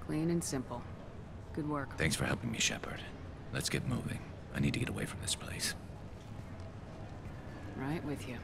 Clean and simple. Good work. Thanks for helping me, Shepard. Let's get moving. I need to get away from this place. Right with you.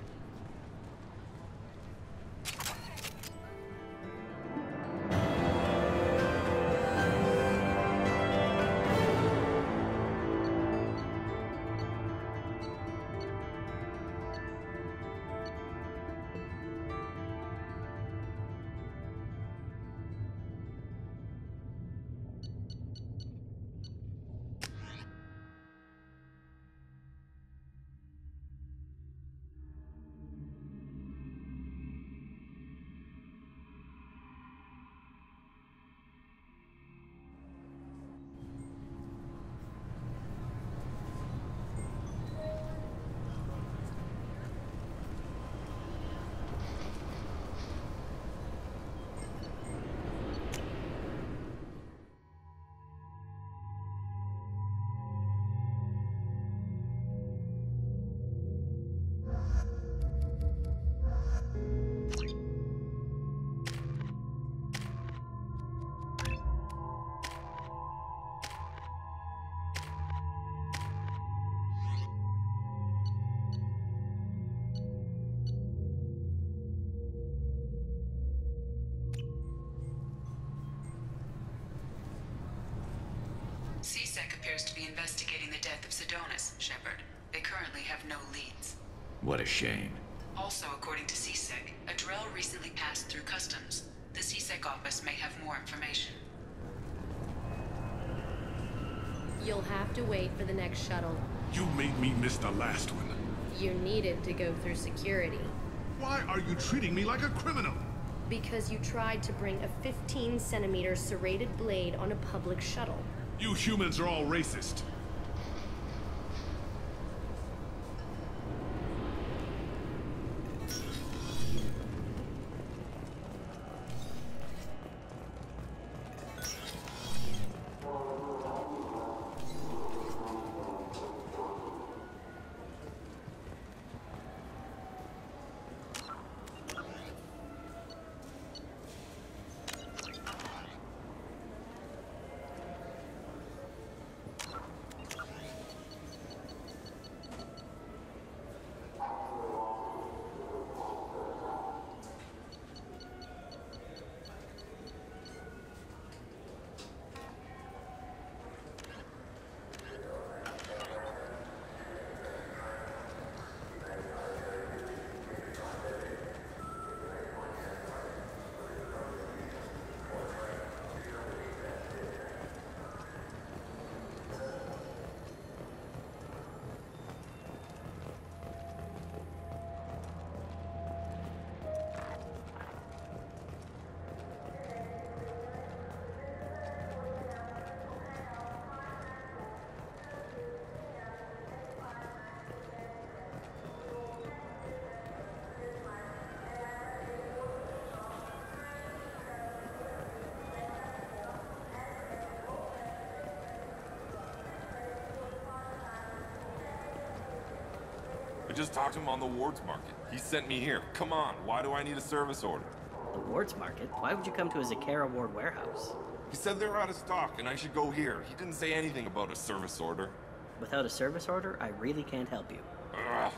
CSEC appears to be investigating the death of Sidonis, Shepard. They currently have no leads. What a shame. Also, according to CSEC, a Drell recently passed through customs. The CSEC office may have more information. You'll have to wait for the next shuttle. You made me miss the last one. You needed to go through security. Why are you treating me like a criminal? Because you tried to bring a 15-centimeter serrated blade on a public shuttle. You humans are all racist. I just talked to him on the wards market. He sent me here. Come on, why do I need a service order? The wards market? Why would you come to a Zakera ward warehouse? He said they're out of stock and I should go here. He didn't say anything about a service order. Without a service order, I really can't help you. Ugh.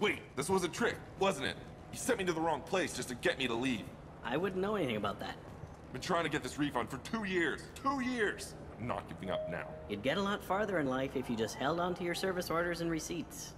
Wait, this was a trick, wasn't it? He sent me to the wrong place just to get me to leave. I wouldn't know anything about that. Been trying to get this refund for 2 years. 2 years! I'm not giving up now. You'd get a lot farther in life if you just held on to your service orders and receipts.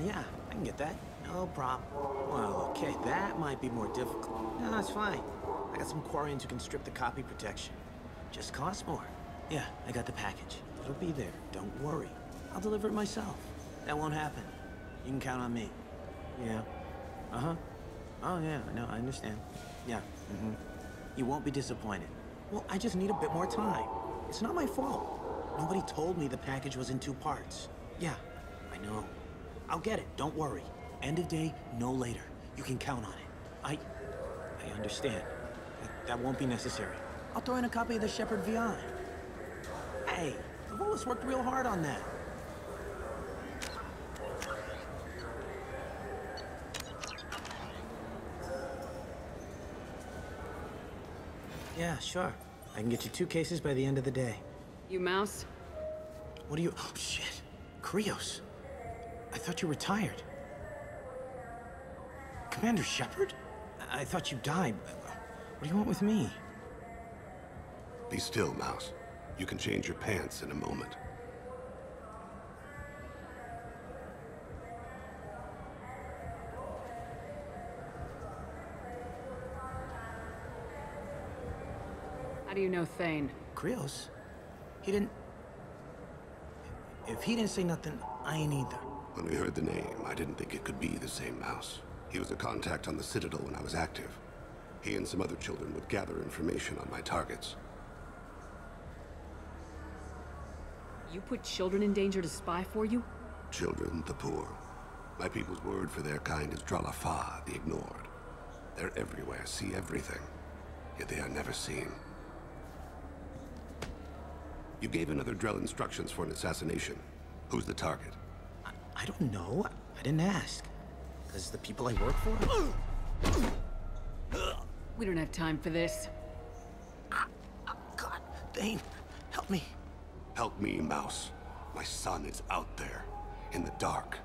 Yeah, I can get that. No problem. Well, okay, that might be more difficult. No, it's fine. I got some Quarians who can strip the copy protection. Just costs more. Yeah, I got the package. It'll be there. Don't worry. I'll deliver it myself. That won't happen. You can count on me. Yeah. Uh-huh. Oh, yeah, no, I understand. Yeah, You won't be disappointed. Well, I just need a bit more time. It's not my fault. Nobody told me the package was in 2 parts. Yeah, I know. I'll get it, don't worry. End of day, no later. You can count on it. I understand. That won't be necessary. I'll throw in a copy of the Shepard VI. Hey, the Volus worked real hard on that. Yeah, sure. I can get you 2 cases by the end of the day. You Mouse? What do you... Oh, shit. Krios. I thought you retired. Commander Shepard? I thought you died. What do you want with me? Be still, Mouse. You can change your pants in a moment. How do you know Thane? Krios? He didn't... If he didn't say nothing, I ain't either. When we heard the name, I didn't think it could be the same Mouse. He was a contact on the Citadel when I was active. He and some other children would gather information on my targets. You put children in danger to spy for you? Children, the poor. My people's word for their kind is Dralafa, the ignored. They're everywhere, see everything. Yet they are never seen. You gave another Drell instructions for an assassination. Who's the target? I don't know. I didn't ask. Because the people I work for... We don't have time for this. God, Thane, help me. Help me, Mouse. My son is out there, in the dark.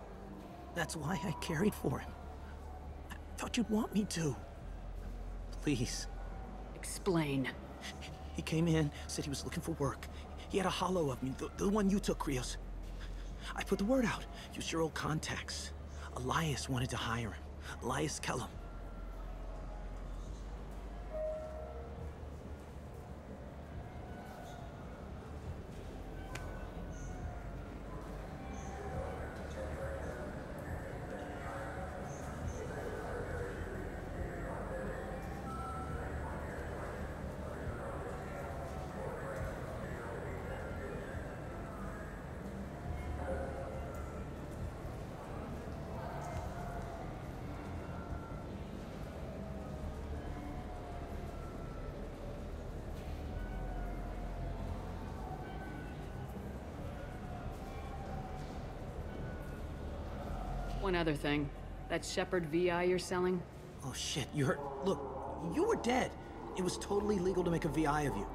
That's why I carried for him. I thought you'd want me to. Please. Explain. He came in, said he was looking for work. He had a hollow of me, the one you took, Krios. I put the word out. Used your old contacts. Elias wanted to hire him. Elias Kellum. One other thing. That Shepard VI you're selling? Oh shit, you heard... Look, you were dead. It was totally legal to make a VI of you.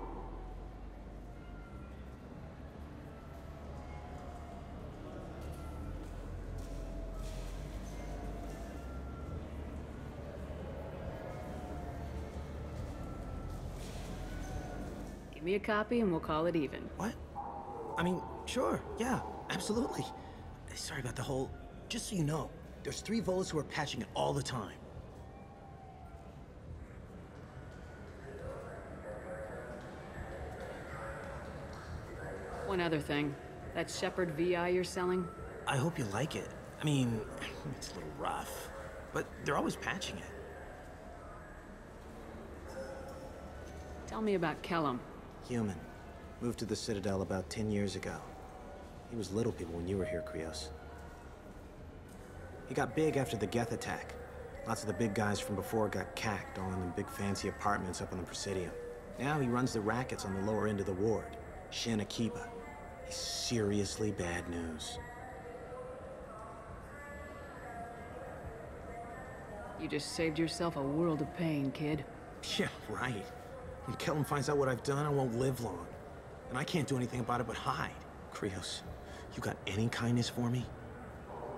Give me a copy and we'll call it even. What? I mean, sure, yeah, absolutely. Sorry about the whole... Just so you know, there's 3 Volus who are patching it all the time. One other thing. That Shepard VI you're selling? I hope you like it. I mean, it's a little rough, but they're always patching it. Tell me about Kellum. Human. Moved to the Citadel about 10 years ago. He was little people when you were here, Krios. He got big after the Geth attack. Lots of the big guys from before got cacked, all in them big fancy apartments up on the Presidium. Now he runs the rackets on the lower end of the ward, Shin Akiba. He's seriously bad news. You just saved yourself a world of pain, kid. Yeah, right. When Kellum finds out what I've done, I won't live long. And I can't do anything about it but hide. Krios, you got any kindness for me?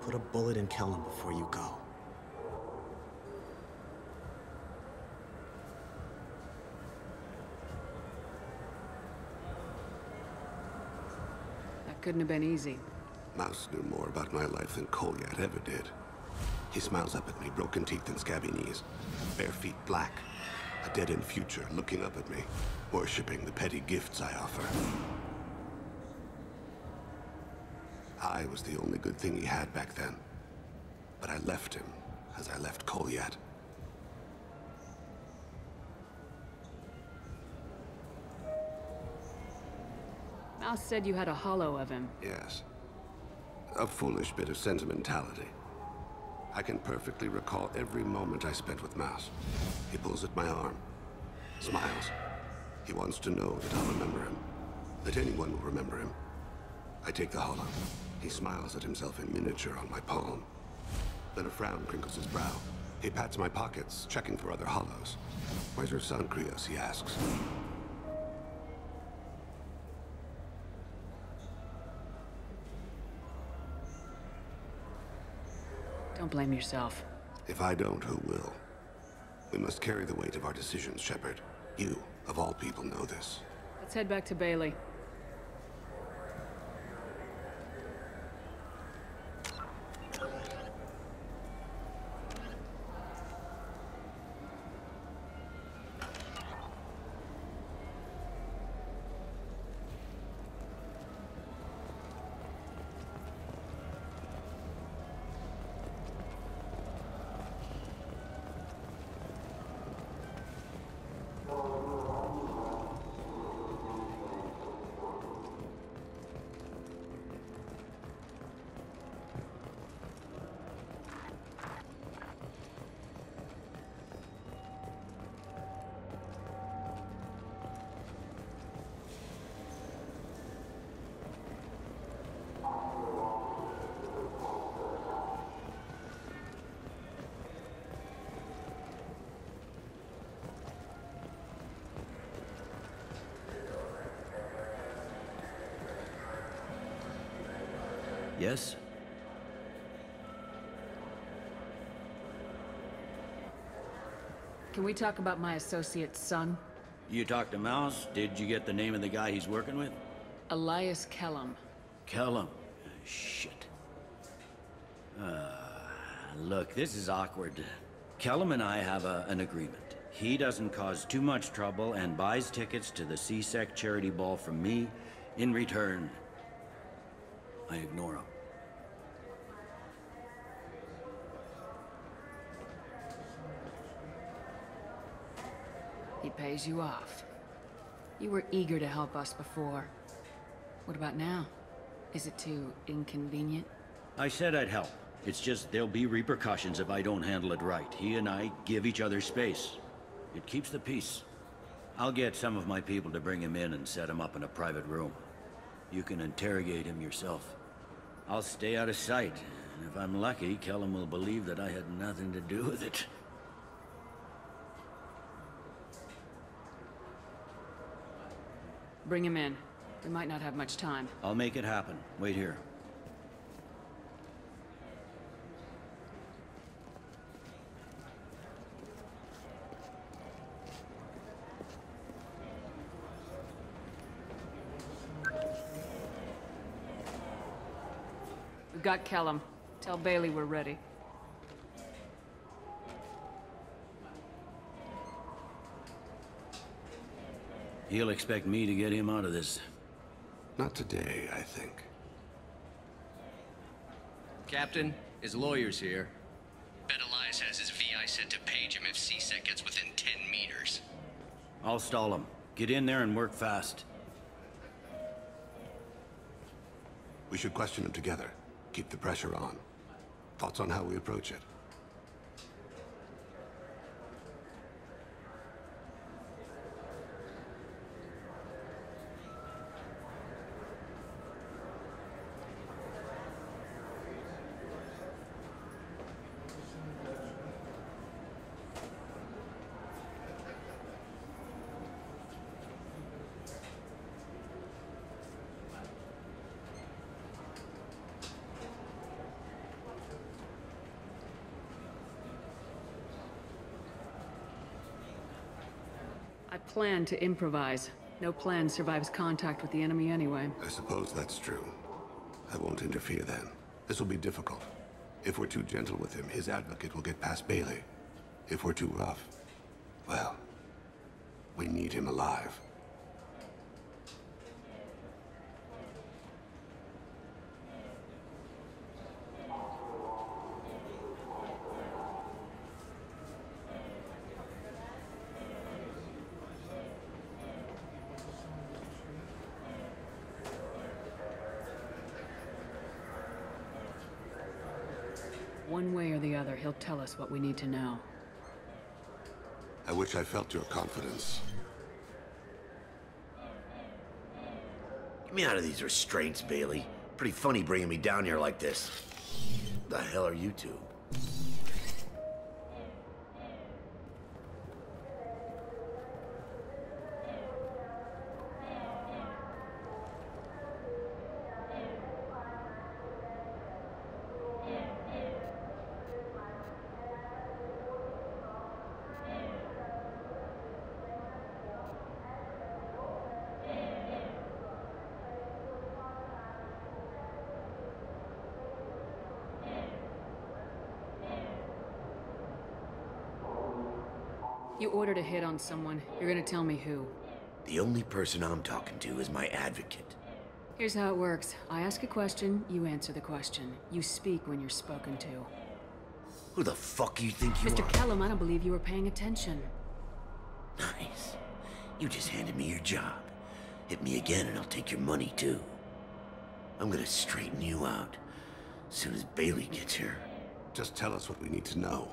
Put a bullet in Kellum before you go. That couldn't have been easy. Mouse knew more about my life than Kolyat ever did. He smiles up at me, broken teeth and scabby knees, bare feet black, a dead-end future looking up at me, worshipping the petty gifts I offer. I was the only good thing he had back then, but I left him as I left Kolyat. Mouse said you had a hollow of him. Yes. A foolish bit of sentimentality. I can perfectly recall every moment I spent with Mouse. He pulls at my arm, smiles. He wants to know that I'll remember him, that anyone will remember him. I take the hollow. He smiles at himself in miniature on my palm. Then a frown crinkles his brow. He pats my pockets, checking for other hollows. "Where's your son, Krios?" he asks. Don't blame yourself. If I don't, who will? We must carry the weight of our decisions, Shepard. You, of all people, know this. Let's head back to Bailey. Yes? Can we talk about my associate's son? You talked to Mouse? Did you get the name of the guy he's working with? Elias Kellum. Kellum. Shit. Look, this is awkward. Kellum and I have an agreement. He doesn't cause too much trouble and buys tickets to the C-Sec charity ball from me. In return, I ignore him. He pays you off. You were eager to help us before. What about now? Is it too inconvenient? I said I'd help. It's just there'll be repercussions if I don't handle it right. He and I give each other space. It keeps the peace. I'll get some of my people to bring him in and set him up in a private room. You can interrogate him yourself. I'll stay out of sight, and if I'm lucky, Kellum will believe that I had nothing to do with it. Bring him in. We might not have much time. I'll make it happen. Wait here. We've got Kellum. Tell Bailey we're ready. He'll expect me to get him out of this. Not today, I think. Captain, his lawyer's here. Bet Elias has his VI set to page him if C-Sec gets within 10 meters. I'll stall him. Get in there and work fast. We should question him together. Keep the pressure on. Thoughts on how we approach it? I plan to improvise. No plan survives contact with the enemy anyway. I suppose that's true. I won't interfere then. This will be difficult. If we're too gentle with him, his advocate will get past Bailey. If we're too rough, well, we need him alive. One way or the other, he'll tell us what we need to know. I wish I felt your confidence. Get me out of these restraints, Bailey. Pretty funny bringing me down here like this. The hell are you two? You ordered a hit on someone. You're gonna tell me who. The only person I'm talking to is my advocate. Here's how it works. I ask a question, you answer the question. You speak when you're spoken to. Who the fuck you think you Mr. are? Kellum, I don't believe you were paying attention. Nice. You just handed me your job. Hit me again and I'll take your money too. I'm gonna straighten you out as soon as Bailey gets here. Just tell us what we need to know.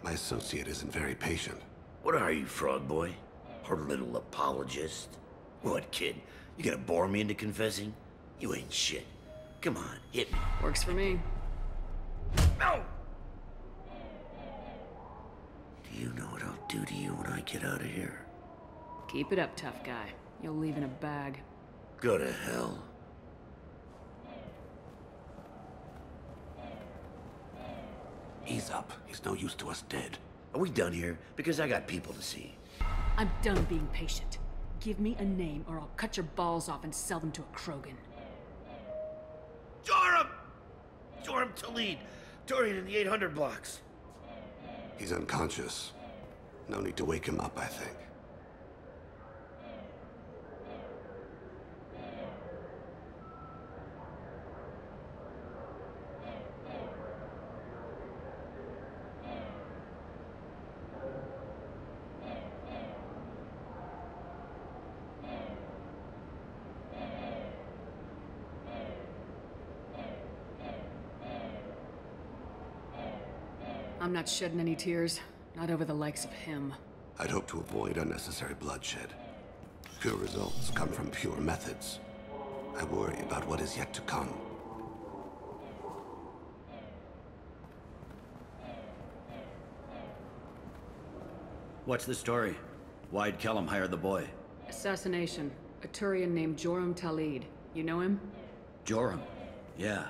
My associate isn't very patient. What are you, frog boy? Her little apologist? What, kid? You gonna bore me into confessing? You ain't shit. Come on, hit me. Works for me. No! Do you know what I'll do to you when I get out of here? Keep it up, tough guy. You'll leave in a bag. Go to hell. Ease up. He's no use to us dead. Are we done here? Because I got people to see. I'm done being patient. Give me a name or I'll cut your balls off and sell them to a Krogan. Joram! Joram Talid. Dorian in the 800 blocks. He's unconscious. No need to wake him up, I think. I'm not shedding any tears. Not over the likes of him. I'd hope to avoid unnecessary bloodshed. Pure results come from pure methods. I worry about what is yet to come. What's the story? Why'd Kellum hire the boy? Assassination. A Turian named Joram Talid. You know him? Joram? Yeah.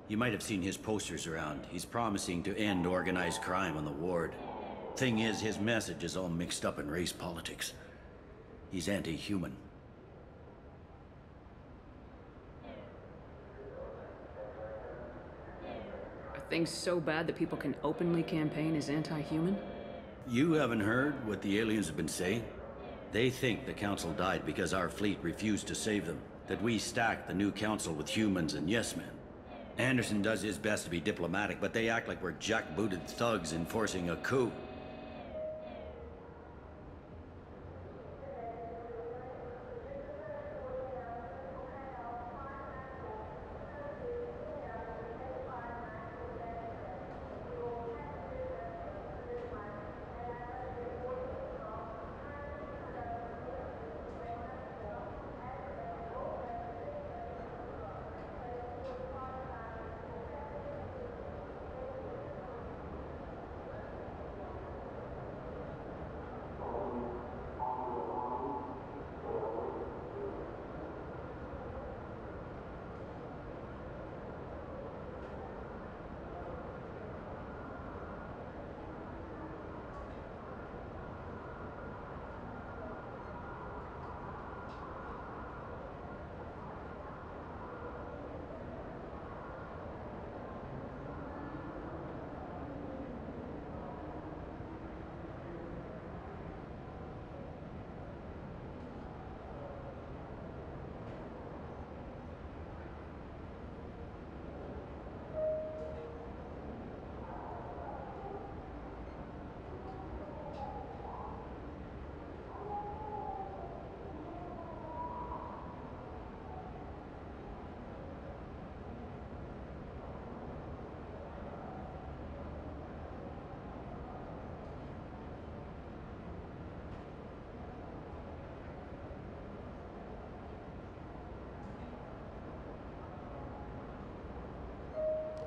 You might have seen his posters around. He's promising to end organized crime on the ward. Thing is, his message is all mixed up in race politics. He's anti-human. Are things so bad that people can openly campaign as anti-human? You haven't heard what the aliens have been saying? They think the Council died because our fleet refused to save them. That we stacked the new Council with humans and yes-men. Anderson does his best to be diplomatic, but they act like we're jackbooted thugs enforcing a coup.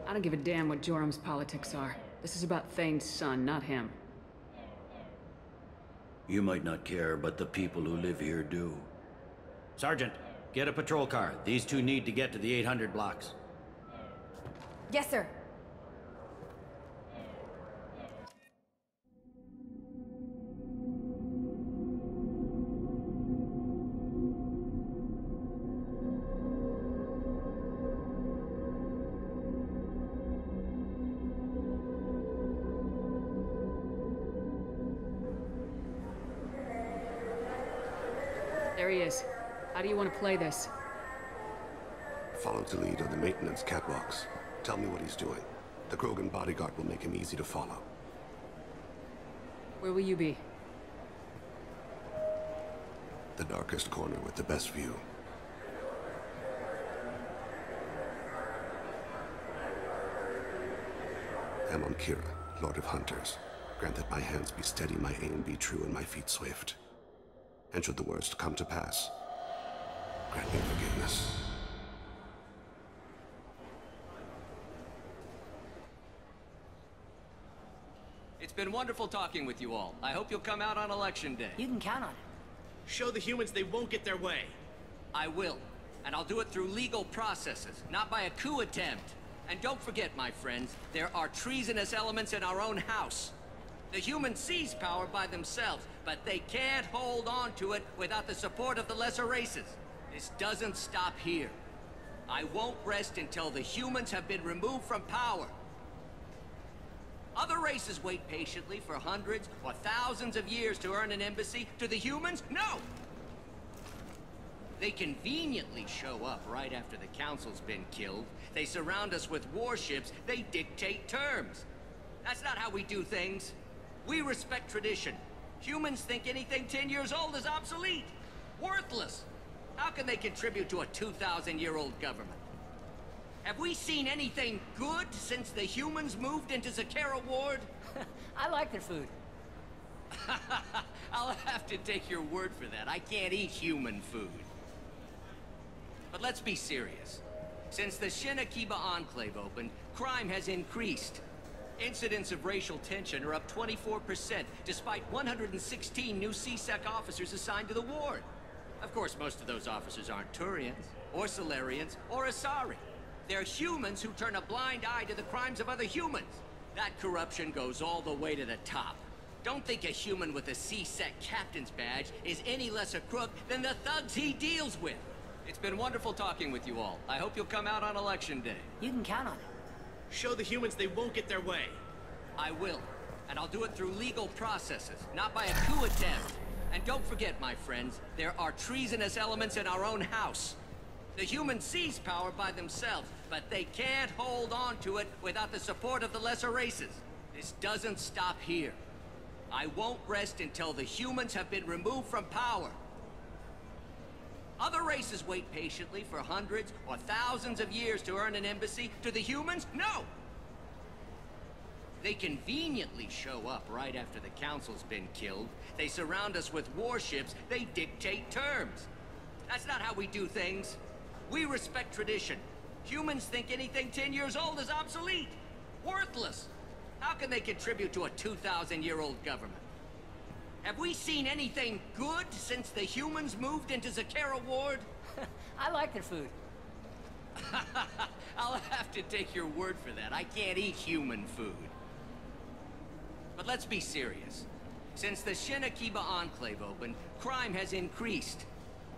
I don't give a damn what Jorum's politics are. This is about Thane's son, not him. You might not care, but the people who live here do. Sergeant, get a patrol car. These two need to get to the 800 blocks. Yes, sir. There he is. How do you want to play this? Follow to lead on the maintenance catwalks. Tell me what he's doing. The Krogan bodyguard will make him easy to follow. Where will you be? The darkest corner with the best view. Amon Kira, Lord of Hunters. Grant that my hands be steady, my aim be true, and my feet swift. And should the worst come to pass, grant me forgiveness. It's been wonderful talking with you all. I hope you'll come out on Election Day. You can count on it. Show the humans they won't get their way. I will. And I'll do it through legal processes, not by a coup attempt. And don't forget, my friends, there are treasonous elements in our own house. The humans seize power by themselves, but they can't hold on to it without the support of the lesser races. This doesn't stop here. I won't rest until the humans have been removed from power. Other races wait patiently for hundreds or thousands of years to earn an embassy. To the humans, no! They conveniently show up right after the council's been killed. They surround us with warships. They dictate terms. That's not how we do things. We respect tradition. Humans think anything 10 years old is obsolete. Worthless. How can they contribute to a 2,000-year-old government? Have we seen anything good since the humans moved into Zakera Ward? I like their food. I'll have to take your word for that. I can't eat human food. But let's be serious. Since the Shinakiba Enclave opened, crime has increased. Incidents of racial tension are up 24%, despite 116 new C-Sec officers assigned to the ward. Of course, most of those officers aren't Turians, or Solarians, or Asari. They're humans who turn a blind eye to the crimes of other humans. That corruption goes all the way to the top. Don't think a human with a C-Sec captain's badge is any less a crook than the thugs he deals with. It's been wonderful talking with you all. I hope you'll come out on Election Day. You can count on it. Show the humans they won't get their way. I will. And I'll do it through legal processes, not by a coup attempt. And don't forget, my friends, there are treasonous elements in our own house. The humans seize power by themselves, but they can't hold on to it without the support of the lesser races. This doesn't stop here. I won't rest until the humans have been removed from power. Other races wait patiently for hundreds or thousands of years to earn an embassy. To the humans, no! They conveniently show up right after the council's been killed. They surround us with warships. They dictate terms. That's not how we do things. We respect tradition. Humans think anything 10 years old is obsolete. Worthless. How can they contribute to a 2,000-year-old government? Have we seen anything good since the humans moved into Zakera Ward? I like their food. I'll have to take your word for that. I can't eat human food. But let's be serious. Since the Shinakiba Enclave opened, crime has increased.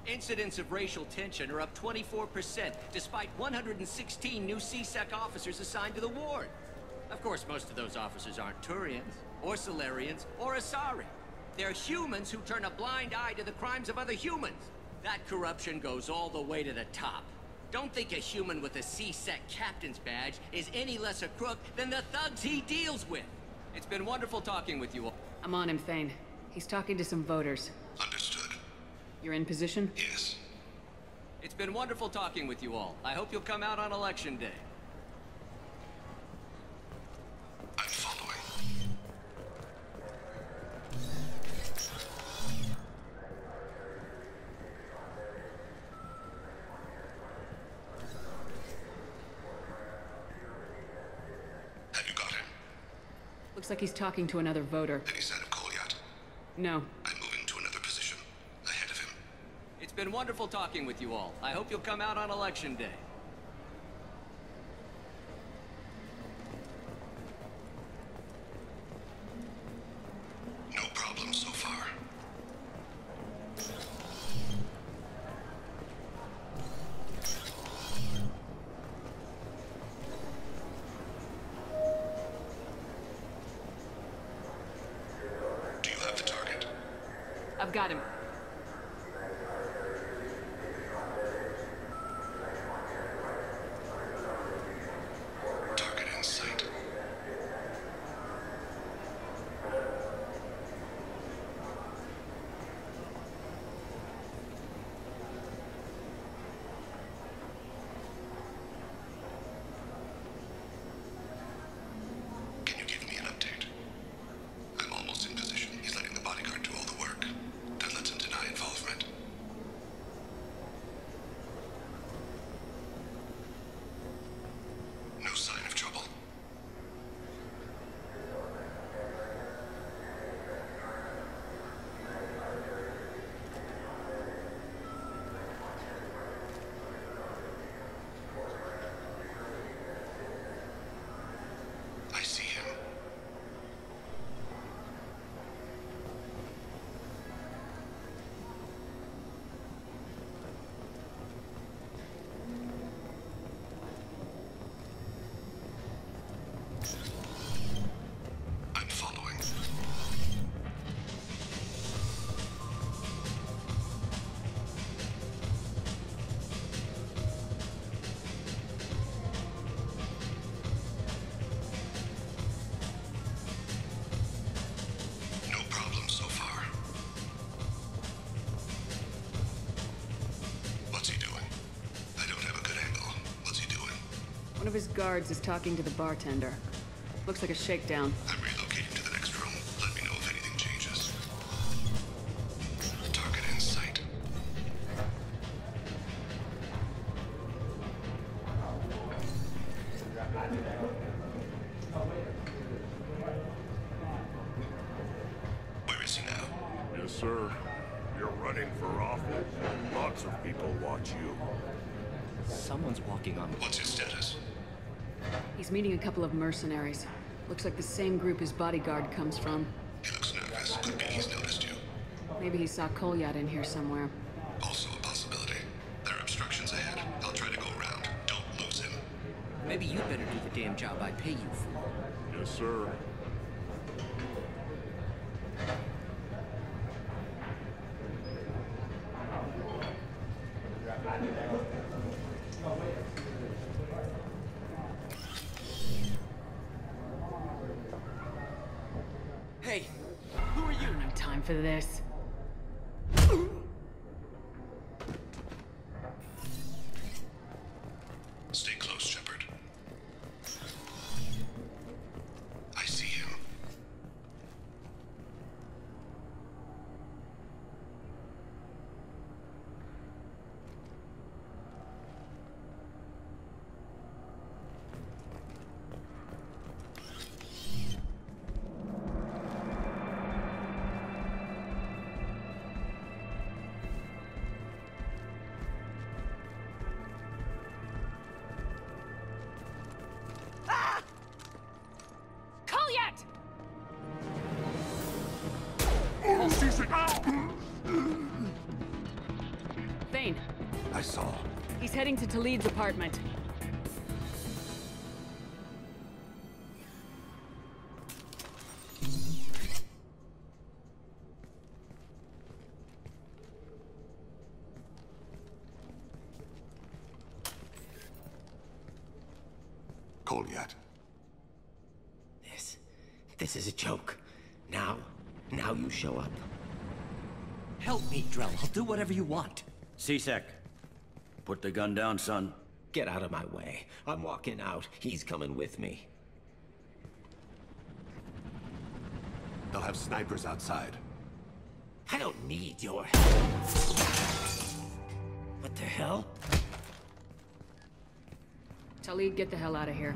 Incidents of racial tension are up 24%, despite 116 new C-Sec officers assigned to the ward. Of course, most of those officers aren't Turians, or Solarians, or Asari. They're humans who turn a blind eye to the crimes of other humans. That corruption goes all the way to the top. Don't think a human with a C-Sec captain's badge is any less a crook than the thugs he deals with. It's been wonderful talking with you all. I'm on him, Thane. He's talking to some voters. Understood. You're in position? Yes. It's been wonderful talking with you all. I hope you'll come out on Election Day. I'm following. Looks like he's talking to another voter. Any sign of Kolyat? No. I'm moving to another position. Ahead of him. It's been wonderful talking with you all. I hope you'll come out on Election Day. No problem so far. Do you have the target? I've got him. Target in sight. Can you give me an update? I'm almost in position. He's letting the bodyguard do all the work. That lets him deny involvement. No sign of trouble. I see him. I'm following. No problem so far. What's he doing? I don't have a good angle. What's he doing? One of his guards is talking to the bartender. Looks like a shakedown. I'm relocating to the next room. Let me know if anything changes. Target in sight. Where is he now? Yes, sir. You're running for office. Lots of people watch you. Someone's walking on... What's his status? He's meeting a couple of mercenaries. Looks like the same group his bodyguard comes from. He looks nervous. Could be he's noticed you. Maybe he saw Kolyat in here somewhere. Also a possibility. There are obstructions ahead. I'll try to go around. Don't lose him. Maybe you'd better do the damn job I pay you for. Yes, sir. Hey, who are you? No time for this. Stay close, Shepard. I see him. Kolyat! Thane, I saw. he's heading to Talid's apartment. Kolyat. This is a joke. Now you show up. Help me, Drell. I'll do whatever you want. C-Sec, put the gun down, son. Get out of my way. I'm walking out. He's coming with me. They'll have snipers outside. I don't need your help. What the hell? Talid, get the hell out of here.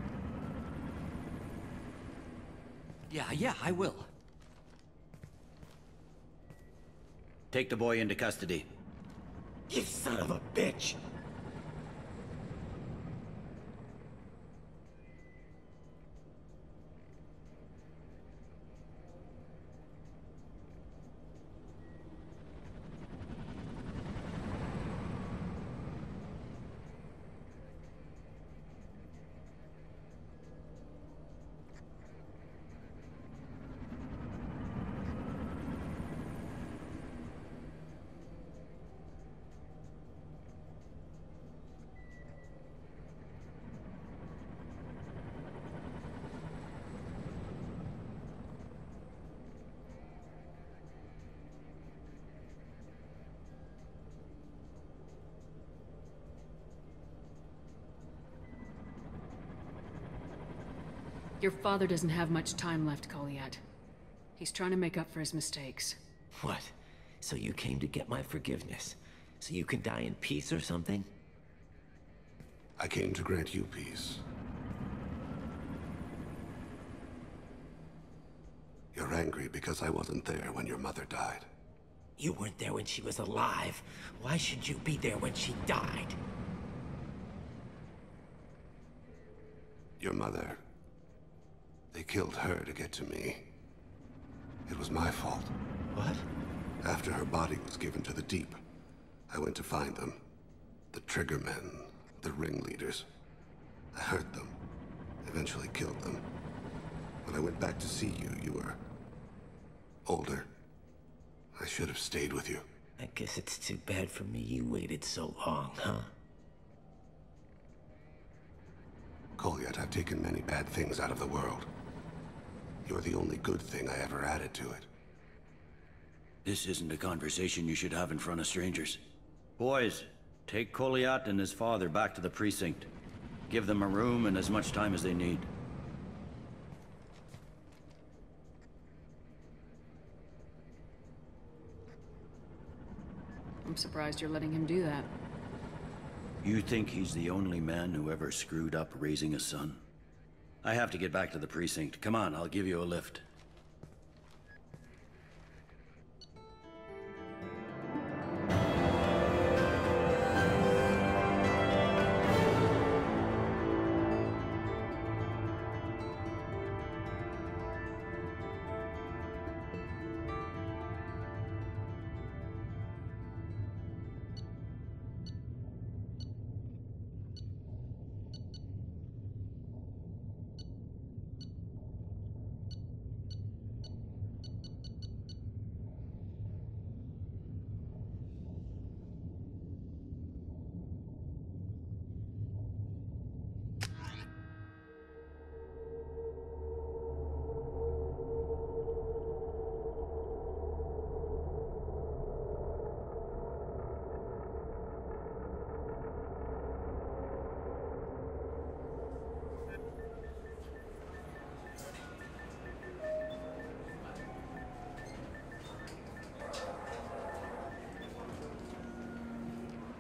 Yeah, I will. Take the boy into custody. You son of a bitch! Your father doesn't have much time left, Kolyat. He's trying to make up for his mistakes. What? So you came to get my forgiveness? So you can die in peace or something? I came to grant you peace. You're angry because I wasn't there when your mother died. You weren't there when she was alive. Why should you be there when she died? Your mother... They killed her to get to me. It was my fault. What? After her body was given to the Deep, I went to find them. The Triggermen, the ringleaders. I hurt them, eventually killed them. When I went back to see you, you were... older. I should have stayed with you. I guess it's too bad for me you waited so long, huh? Kolyat, I've taken many bad things out of the world. You're the only good thing I ever added to it. This isn't a conversation you should have in front of strangers. Boys, take Kolyat and his father back to the precinct. Give them a room and as much time as they need. I'm surprised you're letting him do that. You think he's the only man who ever screwed up raising a son? I have to get back to the precinct. Come on, I'll give you a lift.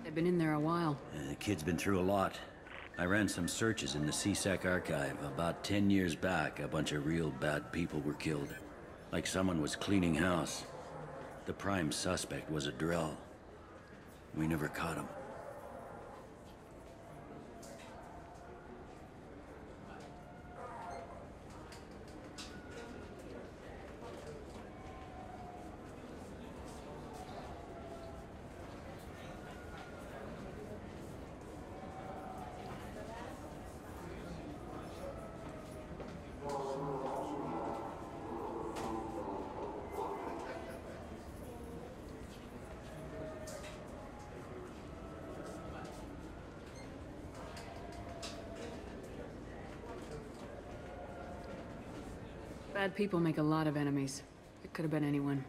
They've been in there a while. The kid's been through a lot. I ran some searches in the C-Sec archive. About 10 years back, a bunch of real bad people were killed. Like someone was cleaning house. The prime suspect was a Drell. We never caught him. Bad people make a lot of enemies. It could have been anyone.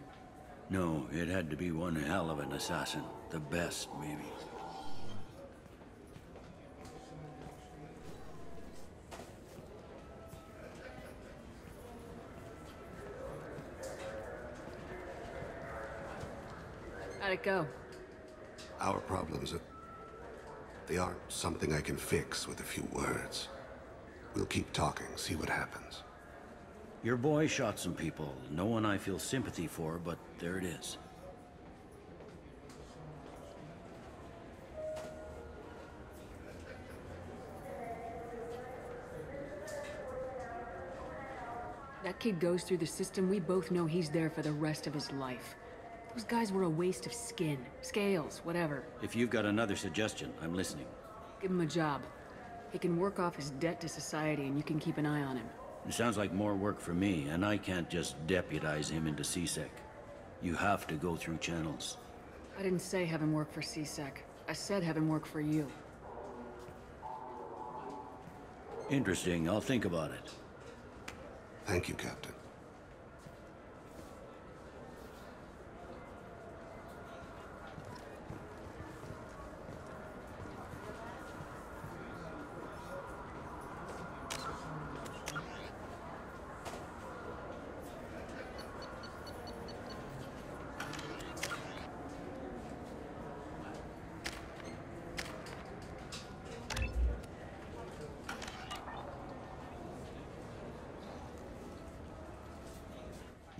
No, it had to be one hell of an assassin. The best, maybe. How'd it go? Our problems they aren't something I can fix with a few words. We'll keep talking, see what happens. Your boy shot some people. No one I feel sympathy for, but there it is. That kid goes through the system, we both know he's there for the rest of his life. Those guys were a waste of skin, scales, whatever. If you've got another suggestion, I'm listening. Give him a job. He can work off his debt to society and you can keep an eye on him. It sounds like more work for me, and I can't just deputize him into CSEC. You have to go through channels. I didn't say have him work for CSEC. I said have him work for you. Interesting. I'll think about it. Thank you, Captain.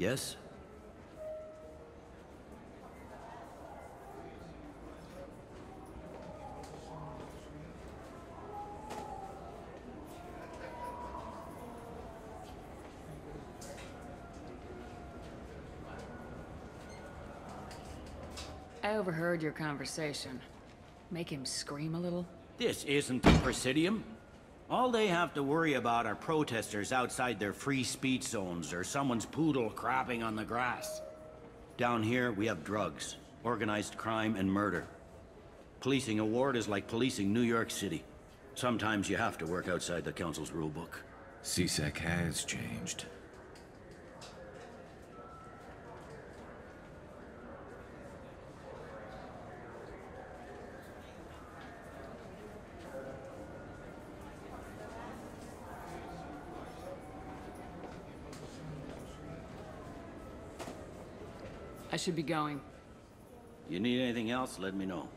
Yes? I overheard your conversation. Make him scream a little? This isn't the Presidium. All they have to worry about are protesters outside their free speech zones or someone's poodle crapping on the grass. Down here, we have drugs, organized crime, and murder. Policing a ward is like policing New York City. Sometimes you have to work outside the Council's rulebook. CSEC has changed. I should be going. You need anything else, let me know.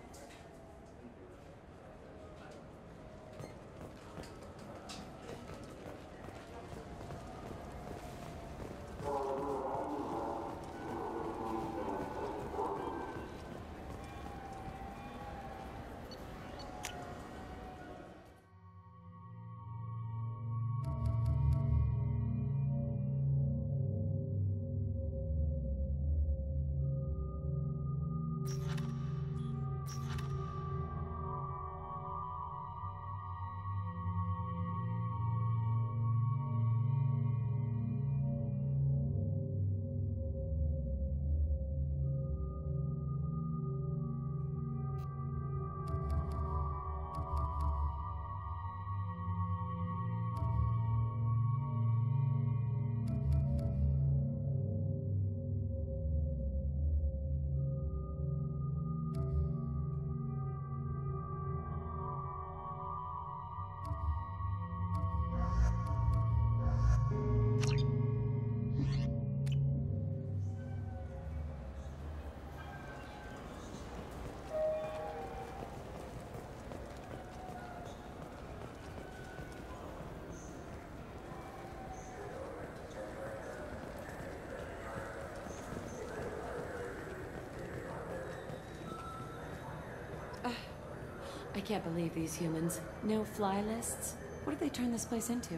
I can't believe these humans. No fly lists? What have they turned this place into?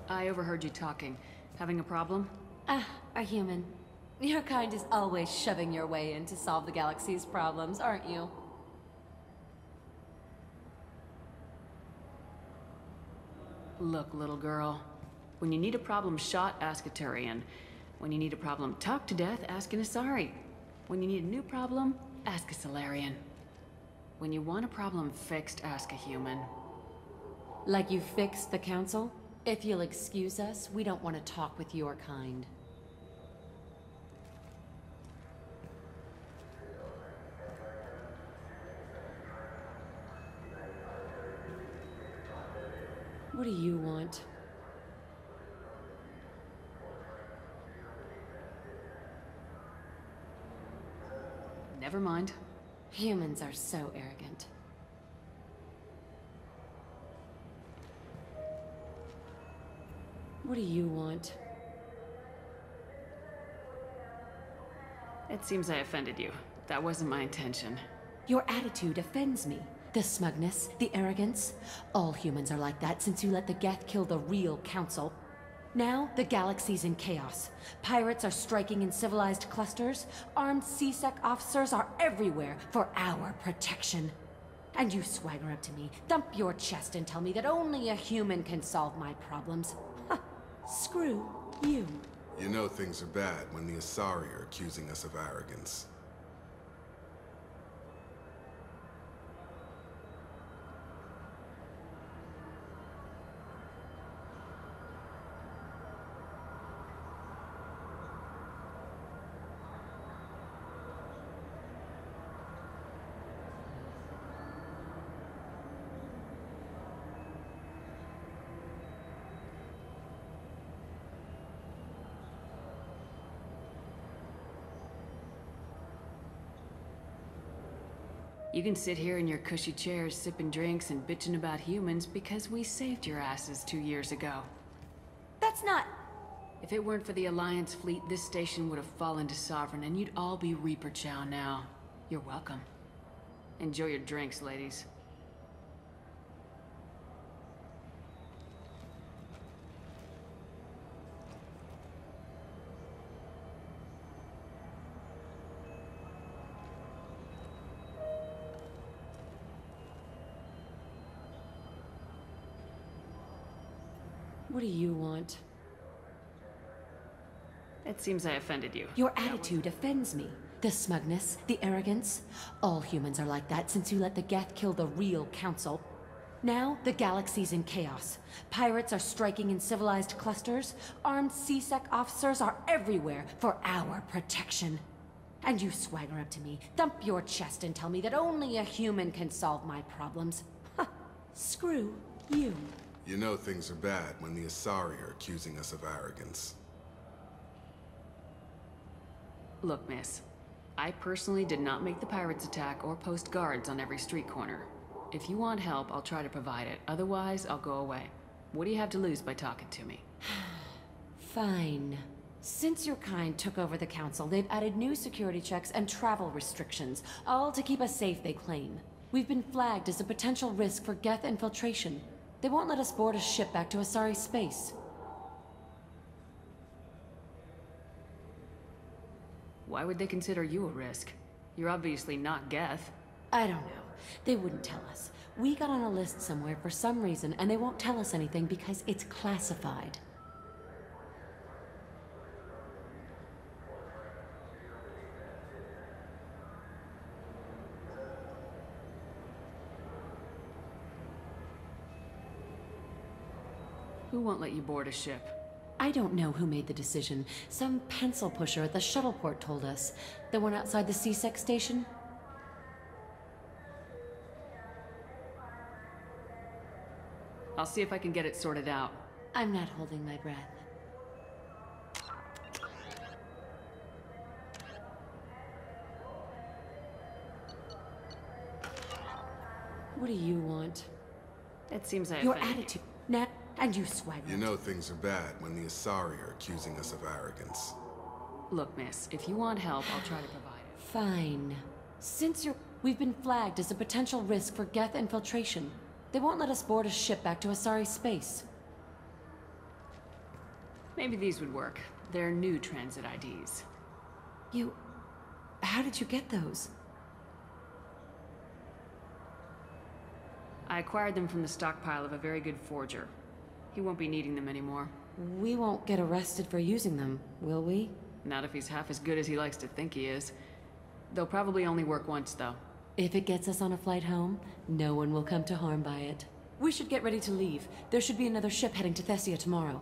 I overheard you talking. Having a problem? Ah, a human. Your kind is always shoving your way in to solve the galaxy's problems, aren't you? Look, little girl. When you need a problem shot, ask a Turian. When you need a problem talked to death, ask an Asari. When you need a new problem, ask a Salarian. When you want a problem fixed, ask a human. Like you fixed the Council? If you'll excuse us, we don't want to talk with your kind. What do you want? Never mind. Humans are so arrogant. What do you want? It seems I offended you. That wasn't my intention. Your attitude offends me. The smugness, the arrogance. All humans are like that since you let the Geth kill the real council. Now, the galaxy's in chaos. Pirates are striking in civilized clusters. Armed C-Sec officers are everywhere for our protection. And you swagger up to me, thump your chest and tell me that only a human can solve my problems. Ha! Screw you. You know things are bad when the Asari are accusing us of arrogance. You can sit here in your cushy chairs sipping drinks and bitching about humans because we saved your asses 2 years ago. That's not... If it weren't for the Alliance fleet, this station would have fallen to Sovereign and you'd all be Reaper Chow now. You're welcome. Enjoy your drinks, ladies. What do you want? It seems I offended you. Your attitude offends me. The smugness, the arrogance. All humans are like that since you let the Geth kill the real council. Now, the galaxy's in chaos. Pirates are striking in civilized clusters. Armed C-Sec officers are everywhere for our protection. And you swagger up to me, thump your chest and tell me that only a human can solve my problems. Ha! Screw you. You know things are bad when the Asari are accusing us of arrogance. Look, miss. I personally did not make the pirates attack or post guards on every street corner. If you want help, I'll try to provide it. Otherwise, I'll go away. What do you have to lose by talking to me? Fine. Since your kind took over the council, they've added new security checks and travel restrictions, all to keep us safe, they claim. We've been flagged as a potential risk for Geth infiltration. They won't let us board a ship back to Asari space. Why would they consider you a risk? You're obviously not Geth. I don't know. They wouldn't tell us. We got on a list somewhere for some reason, and they won't tell us anything because it's classified. Who won't let you board a ship? I don't know who made the decision. Some pencil pusher at the shuttle port told us. The one outside the C-Sec station? I'll see if I can get it sorted out. I'm not holding my breath. What do you want? It seems I Your offended you. attitude. Now, and you swagger. You know things are bad when the Asari are accusing us of arrogance. Look, miss, if you want help, I'll try to provide it. Fine. Since we've been flagged as a potential risk for Geth infiltration. They won't let us board a ship back to Asari space. Maybe these would work. They're new transit IDs. How did you get those? I acquired them from the stockpile of a very good forger. He won't be needing them anymore. We won't get arrested for using them, will we? Not if he's half as good as he likes to think he is. They'll probably only work once, though. If it gets us on a flight home, no one will come to harm by it. We should get ready to leave. There should be another ship heading to Thessia tomorrow.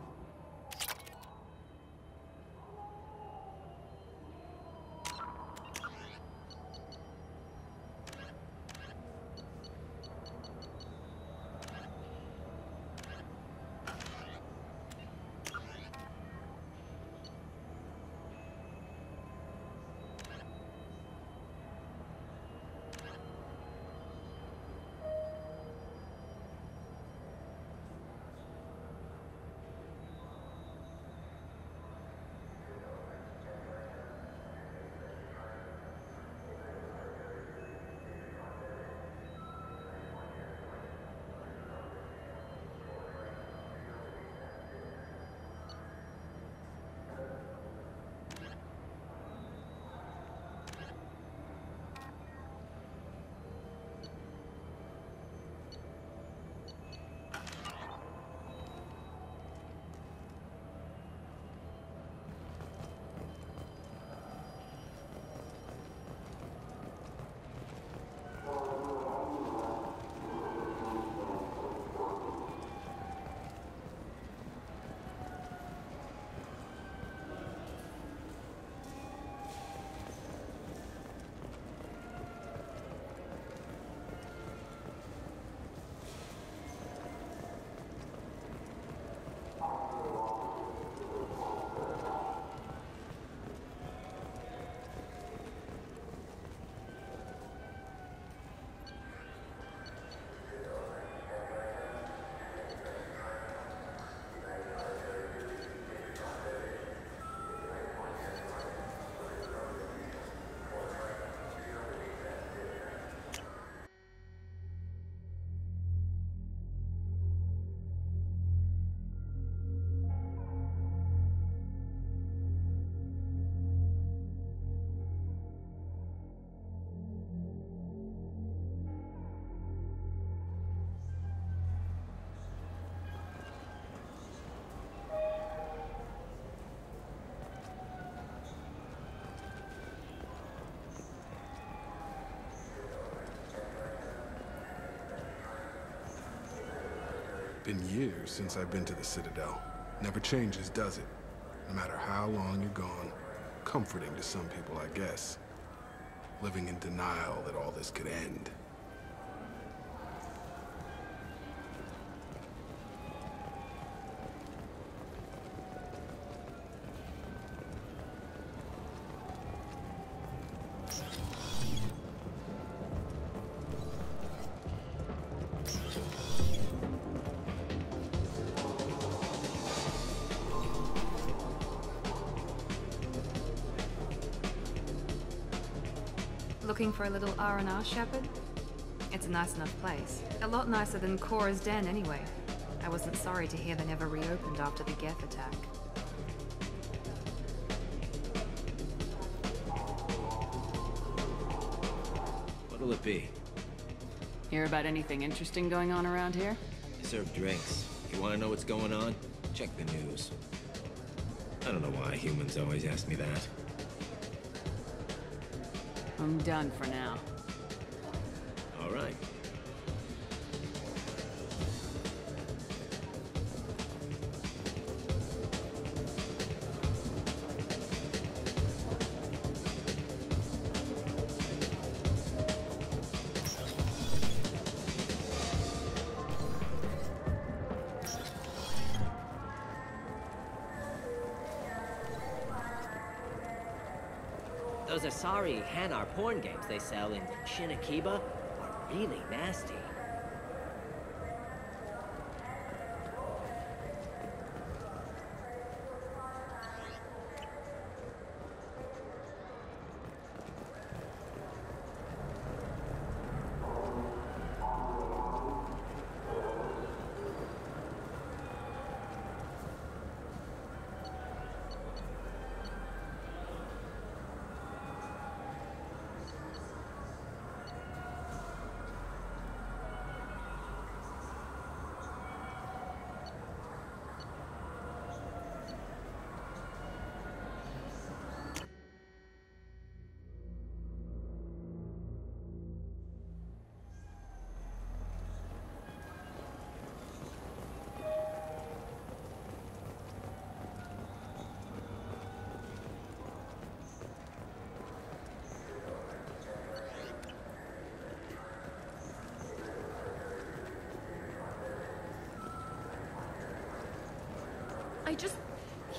been years since I've been to the Citadel. Never changes, does it? No matter how long you're gone. Comforting to some people, I guess. Living in denial that all this could end. Looking for a little R&R, Shepard? It's a nice enough place. A lot nicer than Cora's Den, anyway. I wasn't sorry to hear they never reopened after the Geth attack. What'll it be? Hear about anything interesting going on around here? I serve drinks. You want to know what's going on? Check the news. I don't know why humans always ask me that. I'm done for now. All right. Those Asari Hanar porn games they sell in Shinakiba are really nasty.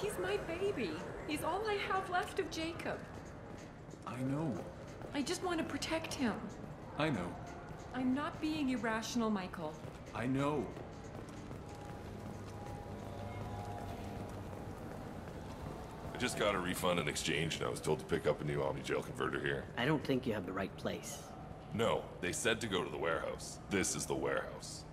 He's my baby. He's all I have left of Jacob. I know. I just want to protect him. I know. I'm not being irrational, Michael. I know. I just got a refund in exchange, and I was told to pick up a new Omni-Jail converter here. I don't think you have the right place. No, they said to go to the warehouse. This is the warehouse.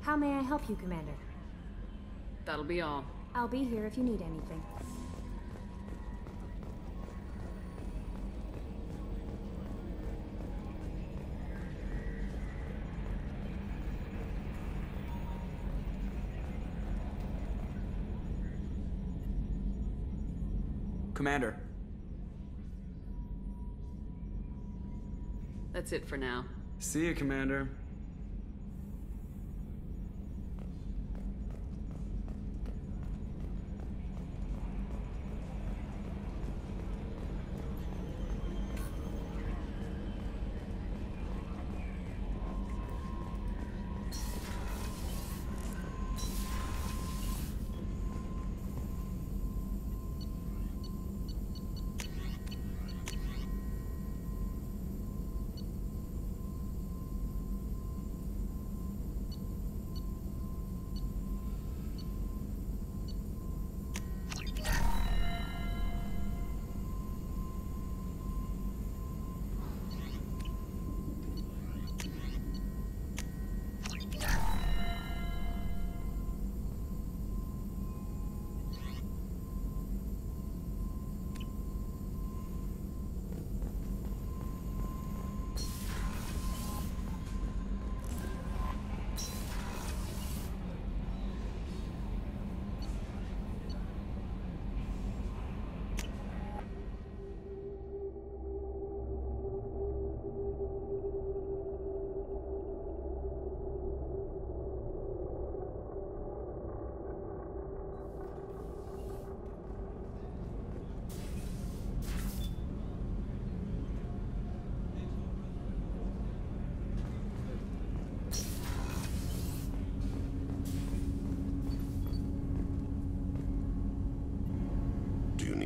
How may I help you, Commander? That'll be all. I'll be here if you need anything. Commander. That's it for now. See you, Commander.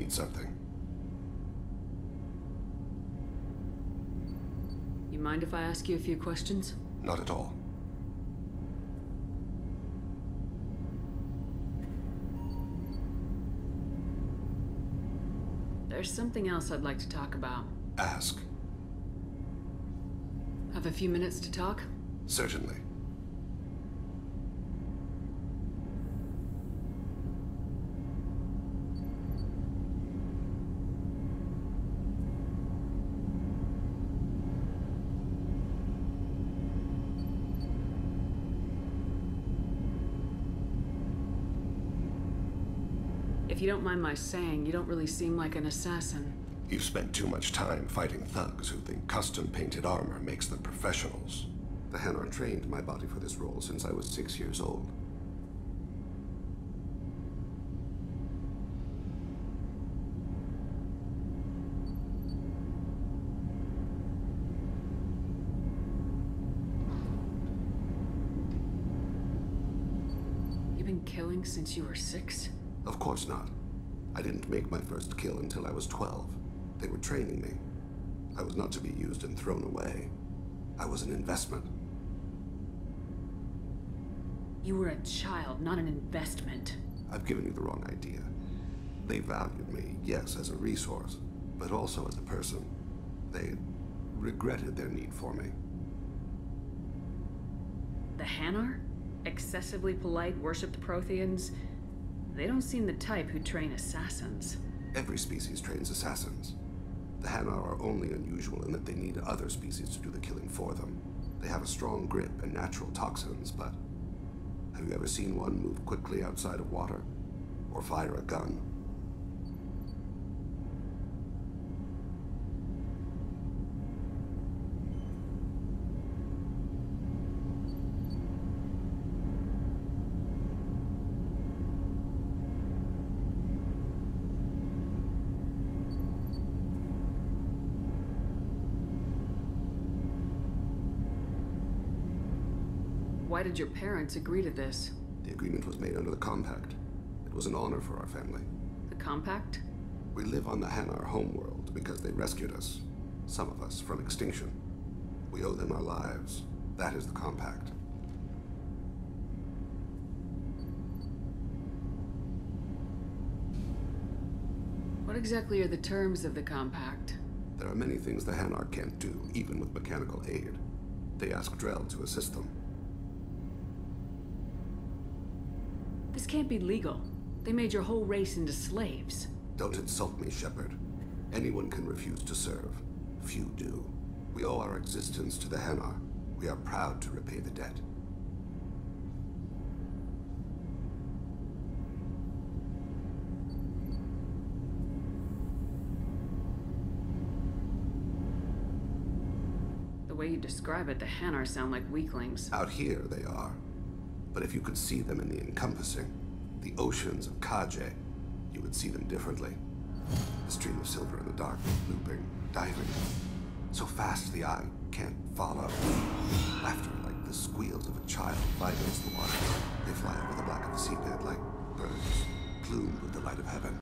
Something. You mind if I ask you a few questions? Not at all. There's something else I'd like to talk about. Ask. Have a few minutes to talk? Certainly. If you don't mind my saying, you don't really seem like an assassin. You've spent too much time fighting thugs who think custom-painted armor makes them professionals. The Hanar trained my body for this role since I was 6 years old. You've been killing since you were 6? Of course not. I didn't make my first kill until I was 12. They were training me. I was not to be used and thrown away. I was an investment. You were a child, not an investment. I've given you the wrong idea. They valued me, yes, as a resource, but also as a person. They regretted their need for me. The Hanar? Excessively polite, worshipped Protheans? They don't seem the type who train assassins. Every species trains assassins. The Hanar are only unusual in that they need other species to do the killing for them. They have a strong grip and natural toxins, but have you ever seen one move quickly outside of water? Or fire a gun? Why did your parents agree to this? The agreement was made under the Compact. It was an honor for our family. The Compact? We live on the Hanar homeworld because they rescued us. Some of us from extinction. We owe them our lives. That is the Compact. What exactly are the terms of the Compact? There are many things the Hanar can't do, even with mechanical aid. They ask Drell to assist them. can't be legal. They made your whole race into slaves. Don't insult me, Shepard. Anyone can refuse to serve. Few do. We owe our existence to the Hanar. We are proud to repay the debt. The way you describe it, the Hanar sound like weaklings. Out here, they are. But if you could see them in the encompassing, the oceans of Kaje, you would see them differently. A stream of silver in the dark, looping, diving. So fast the eye can't follow. Laughter like the squeals of a child vibrates the water. They fly over the black of the seabed like birds, plumed with the light of heaven.